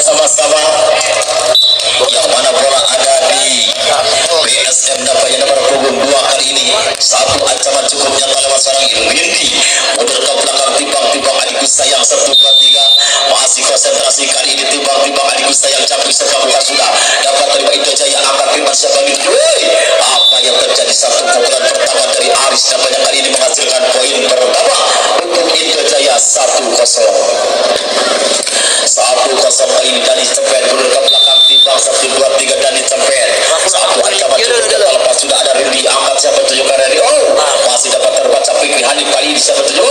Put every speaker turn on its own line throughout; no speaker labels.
bersama-sama. Yang mana bola ada di PSM dapatnya nomor punggung 2 kali ini. Satu ancaman cukup nyata lewat seorang Irwindi. Mundur ke belakang, timbang-timbang adikku sayang 1, 2, 3. Masih konsentrasi kali ini, timbang-timbang adikku sayang Capri serta bukan sudah. Dapat terima Indo Jaya, angkat Firman siapa gitu. Apa yang terjadi? Satu pukulan pertama dari Aris dapatnya kali ini menghasilkan poin pertama untuk Indo Jaya 1-0. 1-0 kali ini Dani Cempet mundur ke belakang, timbang 1, 2, 3 Dani Cempet. Satu ancaman cukup nyata lepas sudah ada Rindi, angkat siapa tujuh Kareli. Masih dapat terbaca Fikri Hanif kali ini siapa tujuh.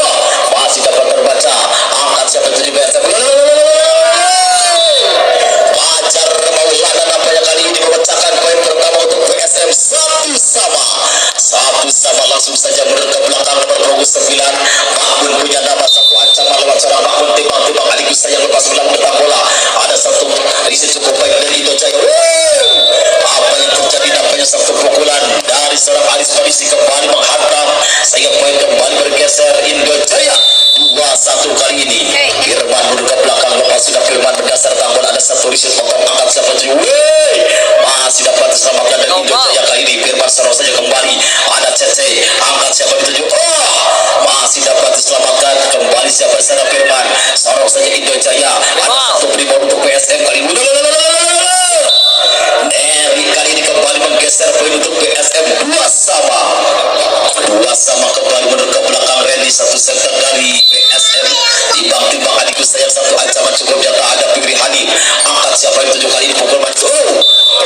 Masih dapat terbaca, angkat siapa tujuh biasa. Fajar Maulana nampaknya kali ini memecahkan poin pertama untuk PSM. 1-1 langsung saja mundur ke belakang nomor punggung 9. Makmun punya nama, satu ancaman lewat seorang Makmun, timbang-timbang adikku sayang lepas ulang depan bola. Ada satu isi cukup baik dari Indo Jaya. Apa yang terjadi? Nampaknya satu pukulan dari seorang Aris Farisi kembali menghantam sehingga poin kembali bergeser Indo Jaya 2-1 kali ini. Firman mundur ke belakang, lepas sudah Firman berdasar tanggul. Ada satu riset potong, angkat siapa tujuh. Masih dapat diselamatkan dari Indo Jaya kali ini. Firman serong saja kembali. Ada Cece, angkat siapa tujuh. Masih dapat diselamatkan kembali siapa sana Firman. Serong saja Indo Jaya. Ada satu rebound untuk PSM kali ini. Neri kali ini kembali menggeser poin untuk PSM. 2-2 kembali mundur ke belakang. Randy satu center dari PSM, timbang-timbang adikku sayang satu ancaman cukup nyata. Ada Fikri Hani, angkat siapa yang tujuh kali ini pukul maju.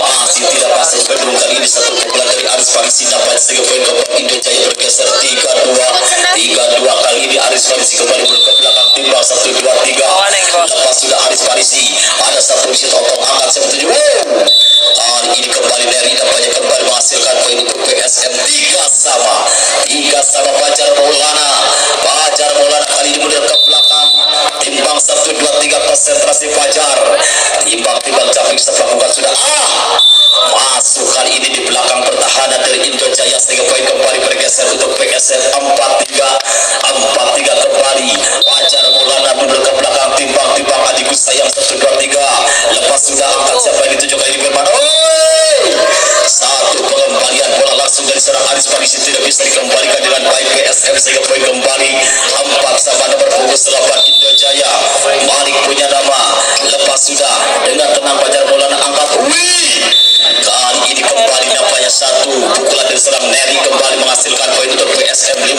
Masih tidak pasang bedung kali ini. Satu pukulan dari Aris Farisi dapat sehingga poin keempat Indo Jaya bergeser 3-2 kali ini. Aris Farisi kembali mundur ke belakang, timbang 1, 2, 3. Lepas sudah Aris Farisi, ada satu riset otong, angkat siapa tujuh. Kali ini kembali Neri dampaknya kembali menghasilkan poin untuk PSM. 3-3 Fajar Maulana kali ini mundur ke belakang, timbang 1, 2, 3 konsentrasi Fajar, timbang Capik sepakukan sudah masuk kali ini di belakang pertahanan dari Indo Jaya sehingga poin kembali bergeser untuk PSM. 4-3 kembali. Fajar Maulana mundur ke belakang, timbang adikku sayang 1, 2, 3. Lepas sudah angkat siapa yang dituju kali ini Firman. Satu pengembalian bola langsung dari serang Aris Farisi tidak bisa dikembalikan dengan baik PSM sehingga poin kembali 4-3 nomor punggung 8 Indo Jaya. Malik punya nama, lepas sudah dengan tenang Fajar Maulana angkat. Kali ini kembali nampaknya satu pukulan dari serang Neri kembali menghasilkan poin untuk PSM. 5-4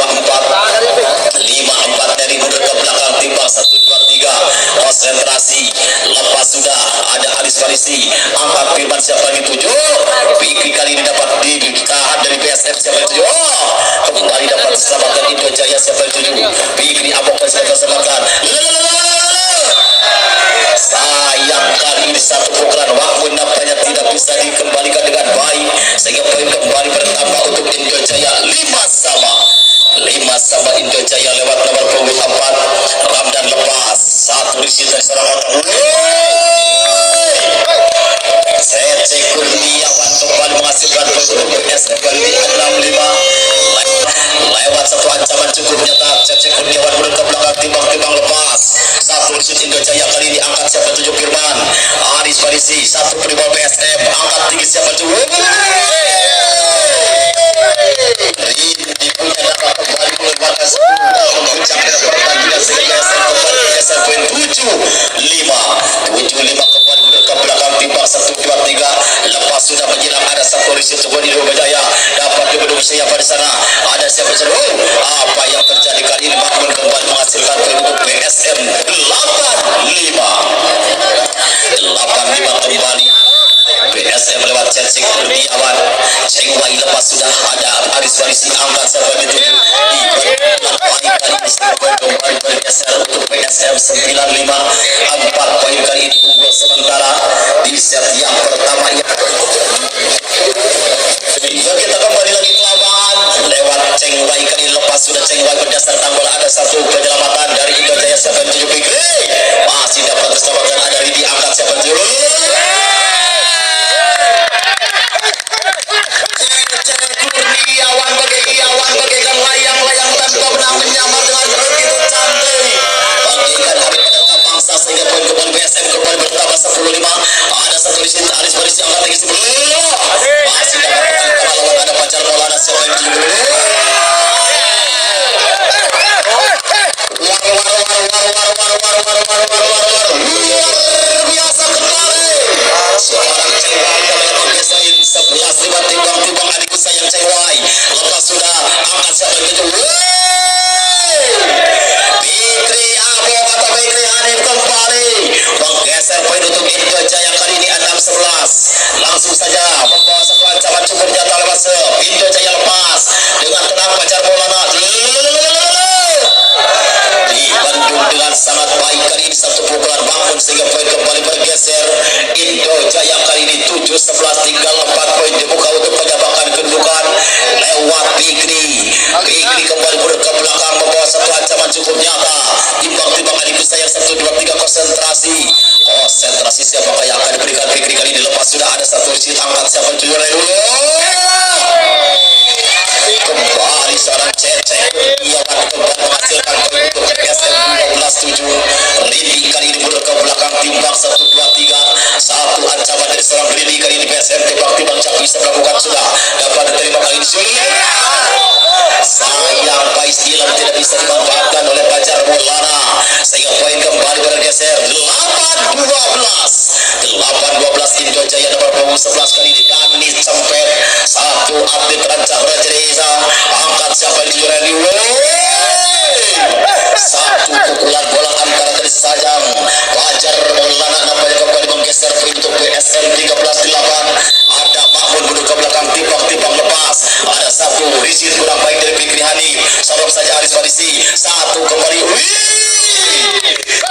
Neri mundur ke belakang, timbang 1, 2, 3 konsentrasi. Lepas sudah ada Aris Farisi, angkat Firman siapa yang tujuh. Fikri kali ini dapat ditahan dari PSM siapa yang tujuh. Kembali dapat diselamatkan Indo Jaya siapa yang tujuh. Fikri Abok diselamatkan. Sayang kali ini satu pukulan Makmun nampaknya tidak bisa dikembalikan dengan baik sehingga poin kembali bertambah untuk Indo Jaya. 5-5 Indo Jaya lewat nomor punggung 4 Ramdan lepas satu riset dari seorang orang. Cece Kurniawan kembali menghasilkan poin untuk PSM kali ini 6-5 lewat satu ancaman cukup nyata. Cece Kurniawan mundur ke belakang, timbang lepas satu riset Indo Jaya kali ini angkat siapa tujuh Firman. Aris Farisi satu pribal PSM angkat tinggi siapa tujuh. Rindi punya nama kembali mengeluarkan sebuah mengucapkan pertandingan sehingga PSM kembali bergeser poin 7-5 kembali mundur ke belakang, timbang 1, 2, 3. Lepas sudah menyilang ada satu riset coba di Indo Jaya dapat dibendung siapa di sana. Ada siapa saja. Apa yang terjadi kali ini? Makmun kembali menghasilkan poin untuk PSM. 8-5 kembali PSM lewat Cecik Kurniawan. Cengwai lepas sudah ada Aris Farisi angkat siapa dituju. Kembali bergeser untuk PSM 9-5. 4 poin kali ini unggul sementara di set yang pertama. Ya kita kembali lagi ke lapangan lewat Cengwai kali lepas sudah Cengwai berdasar tanggul. Ada satu penyelamatan dari Indo Jaya siapa dituju Fikri. Masih dapat diselamatkan ada Ridi angkat siapa dituju. Kurniawan bagaikan layang-layang tanpa benang menyamar dengan begitu cantik. Bagaikan hari penentang bangsa sehingga Randy. Satu pukulan bola antara dari Sayang. Fajar Maulana nampaknya kembali menggeser poin untuk PSM 13-8. Ada Mahmud duduk ke belakang, timbang lepas. Ada satu Rizid kurang baik dari Fikri Hanif. Sorong saja Aris Farisi. Satu kembali.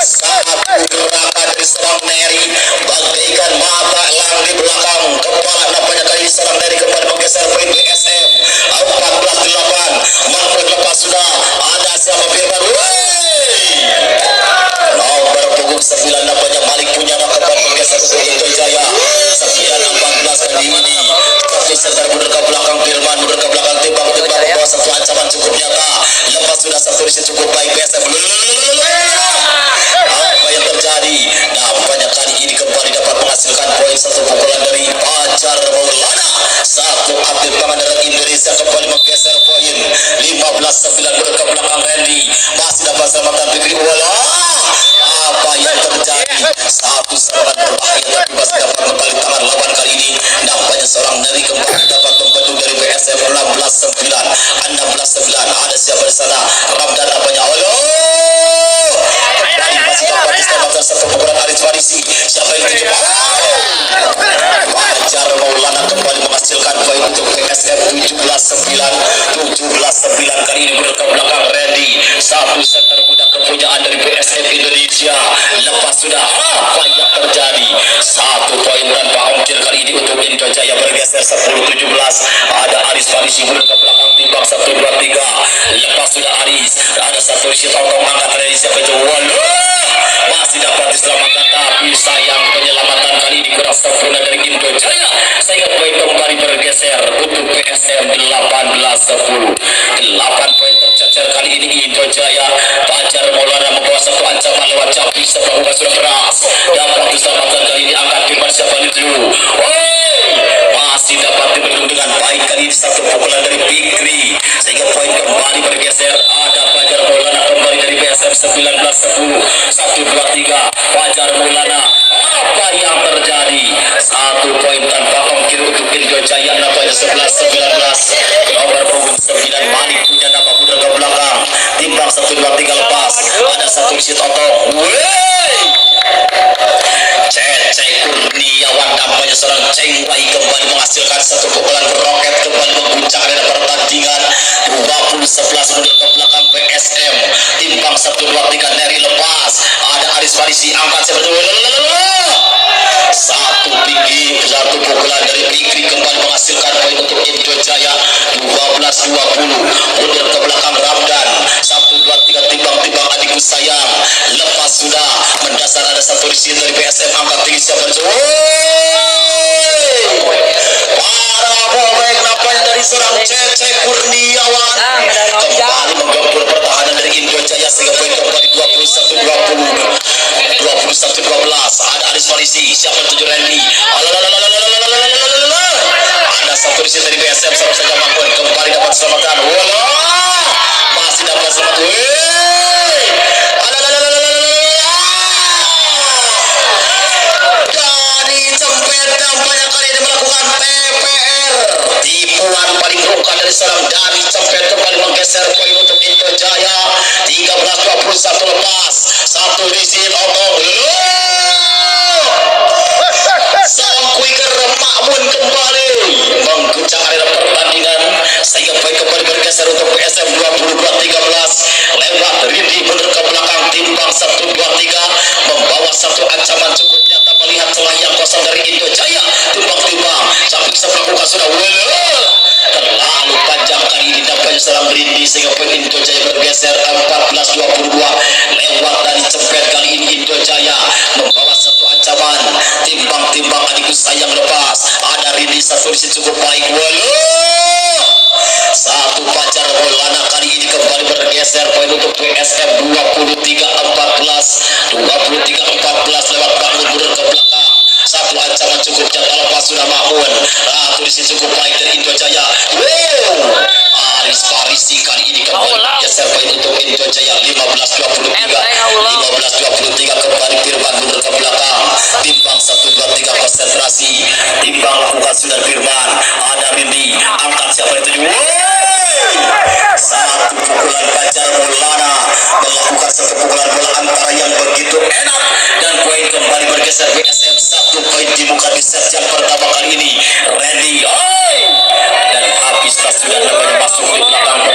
Satu gerakan dari serang Neri, bagaikan mata elang di belakang kepala. Nampaknya kali ini serang Neri kembali menggeser poin BSM 14-8. Mahmud lepas sudah. Ada siapa Firman? Nomor punggung 9 nampaknya Malik punya kembali menggeser poin Into Jaya 9-14 kali ini. Tapi sebentar mundur ke belakang Firman, mundur ke belakang timbang bahwa satu ancaman cukup nyata. Lepas sudah satu isi cukup baik BSM. Apa yang terjadi? Nampaknya kali ini kembali dapat menghasilkan poin. Satu pukulan dari Fajar Maulana. Satu atlet Pangandaran Indonesia kembali menggeser poin 15-9 mundur ke belakang Randy. Masih dapat selamatan Fikri Wala. Apa yang terjadi? Satu serangan berbahaya tapi masih dapat membalik tangan lawan kali ini. Nampaknya seorang Neri kembali dapat membendung dari PSM 16-9. Ada siapa di sana? Ramdan nampaknya. Masih dapat diselamatkan satu pukulan Aris Farisi. Siapa yang tujuh? Fajar Maulana kembali menghasilkan poin untuk PSM 17-9 kali ini mundur ke belakang Randy. Satu center muda kepunyaan dari PSM Indonesia. Lepas sudah apa yang terjadi? Satu poin tanpa ongkir kali ini untuk Into Jaya bergeser 10-17. Ada Aris Farisi mundur ke belakang timbang 1-2-3. Lepas sudah Aris. Ada satu isi tongkong angkat dari siapa jual. Masih dapat diselamatkan tapi sayang penyelamatan kali ini kurang sempurna dari Into Jaya. Sehingga poin kembali bergeser untuk PSM 18-10. 8 poin tercecer kali ini Into Jaya. Fajar Maulana membawa satu ancaman lewat Capi sebelah sudah keras. Dapat diselamatkan kali ini angkat Firman siapa itu? Masih dapat dibendung dengan baik kali ini satu pukulan dari Fikri. Sehingga poin kembali bergeser. Ada Fajar Maulana kembali dari PSM 19-10. 1-2-3 Fajar Maulana. Apa yang terjadi? Satu poin tanpa ongkir untuk Into Jaya. Nampaknya 11-19. Nomor punggung 9 Malik punya dapat mundur ke belakang. Timbang 1-2-3 lepas. Ada satu isi totong. Cece Kurniawan nampaknya seorang Cengwai kembali menghasilkan satu pukulan roket kembali mengguncang arena pertandingan. 20-11 mundur ke belakang PSM. Timbang 1-2-3 Neri lepas. Ada Aris Farisi angkat sebetulnya. Satu pukulan dari Fikri kembali menghasilkan poin untuk Into Jaya. 12-20 mundur ke belakang Ramdan. 1-2-3 timbang adikku sayang. Lepas sudah mendasar ada satu isi dari PSM angkat tinggi siapa para bobek nampaknya dari seorang Cece Kurniawan kembali menggempur pertahanan dari Into Jaya sehingga poin kembali 21-12. Ada Aris Farisi siapa tujuh Randy. Ada satu isi dari PSM serang saja Mahmud kembali dapat selamatkan. Masih dapat selamat. Dari Cempet nampaknya kali ini melakukan TPR. Tipuan paling rungkat dari seorang Dari Cempet kembali menggeser poin untuk Into Jaya. 13-21 lepas. Satu Rizin Otong. Sang quicker Makmun kembali mengguncang arena pertandingan sehingga poin kembali bergeser untuk PSM 22-13 lewat Rindi mundur ke belakang timbang 1-2-3 membawa satu ancaman cukup nyata melihat celah yang kosong dari Into Jaya. Timbang Capik melakukan sudah terlalu panjang kali ini nampaknya serang Rindi sehingga poin Into Jaya bergeser 14-22 lewat dari Cepet kali ini Into Jaya membawa satu ancaman. Timbang adikku sayang lepas. Ada Rindi satu isi cukup baik. Satu Fajar Maulana kali ini kembali bergeser poin untuk PSM 23-14 lewat Mahmud mundur ke belakang. Satu ancaman cukup nyata lepas sudah Mahmud. Ratu di sini cukup baik dari Into Jaya. Aris Farisi kali ini kembali bergeser poin untuk Into Jaya